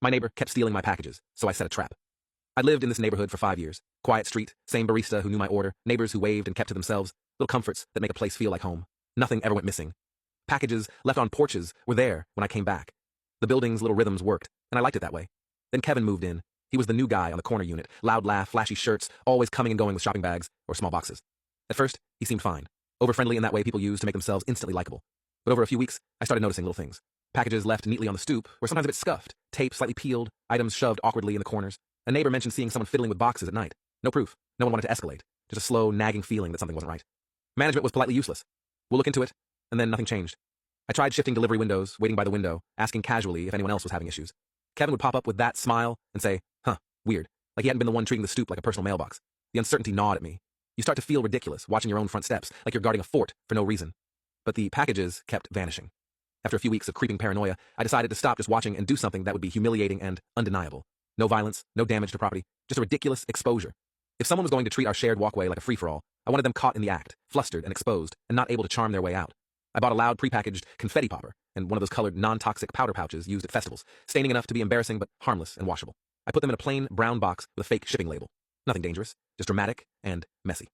My neighbor kept stealing my packages, so I set a trap. I'd lived in this neighborhood for 5 years. Quiet street, same barista who knew my order, neighbors who waved and kept to themselves, little comforts that make a place feel like home. Nothing ever went missing. Packages left on porches were there when I came back. The building's little rhythms worked, and I liked it that way. Then Kevin moved in. He was the new guy on the corner unit, loud laugh, flashy shirts, always coming and going with shopping bags or small boxes. At first, he seemed fine, over-friendly in that way people use to make themselves instantly likable. But over a few weeks, I started noticing little things. Packages left neatly on the stoop, or sometimes a bit scuffed, tape slightly peeled, items shoved awkwardly in the corners. A neighbor mentioned seeing someone fiddling with boxes at night. No proof. No one wanted to escalate. Just a slow, nagging feeling that something wasn't right. Management was politely useless. We'll look into it, and then nothing changed. I tried shifting delivery windows, waiting by the window, asking casually if anyone else was having issues. Kevin would pop up with that smile and say, huh, weird, like he hadn't been the one treating the stoop like a personal mailbox. The uncertainty gnawed at me. You start to feel ridiculous watching your own front steps, like you're guarding a fort for no reason. But the packages kept vanishing. After a few weeks of creeping paranoia, I decided to stop just watching and do something that would be humiliating and undeniable. No violence, no damage to property, just a ridiculous exposure. If someone was going to treat our shared walkway like a free-for-all, I wanted them caught in the act, flustered and exposed, and not able to charm their way out. I bought a loud prepackaged confetti popper and one of those colored non-toxic powder pouches used at festivals, staining enough to be embarrassing but harmless and washable. I put them in a plain brown box with a fake shipping label. Nothing dangerous, just dramatic and messy.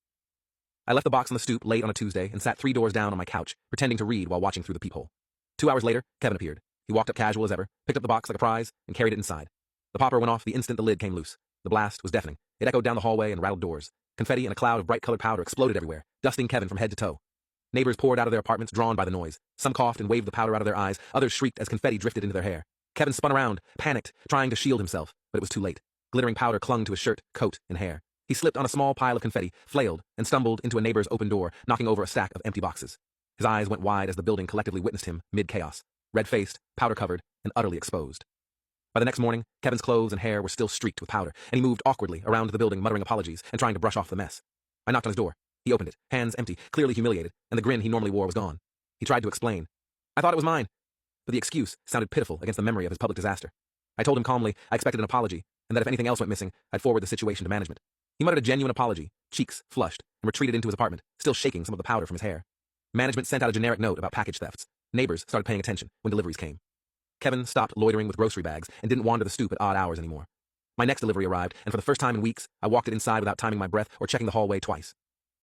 I left the box on the stoop late on a Tuesday and sat 3 doors down on my couch, pretending to read while watching through the peephole. 2 hours later, Kevin appeared. He walked up casual as ever, picked up the box like a prize, and carried it inside. The popper went off the instant the lid came loose. The blast was deafening. It echoed down the hallway and rattled doors. Confetti and a cloud of bright-colored powder exploded everywhere, dusting Kevin from head to toe. Neighbors poured out of their apartments, drawn by the noise. Some coughed and waved the powder out of their eyes. Others shrieked as confetti drifted into their hair. Kevin spun around, panicked, trying to shield himself, but it was too late. Glittering powder clung to his shirt, coat, and hair. He slipped on a small pile of confetti, flailed, and stumbled into a neighbor's open door, knocking over a stack of empty boxes. His eyes went wide as the building collectively witnessed him, mid-chaos. Red-faced, powder-covered, and utterly exposed. By the next morning, Kevin's clothes and hair were still streaked with powder, and he moved awkwardly around the building muttering apologies and trying to brush off the mess. I knocked on his door. He opened it, hands empty, clearly humiliated, and the grin he normally wore was gone. He tried to explain. I thought it was mine. But the excuse sounded pitiful against the memory of his public disaster. I told him calmly I expected an apology, and that if anything else went missing, I'd forward the situation to management. He muttered a genuine apology, cheeks flushed, and retreated into his apartment, still shaking some of the powder from his hair. Management sent out a generic note about package thefts. Neighbors started paying attention when deliveries came. Kevin stopped loitering with grocery bags and didn't wander the stoop at odd hours anymore. My next delivery arrived, and for the first time in weeks, I walked it inside without timing my breath or checking the hallway twice.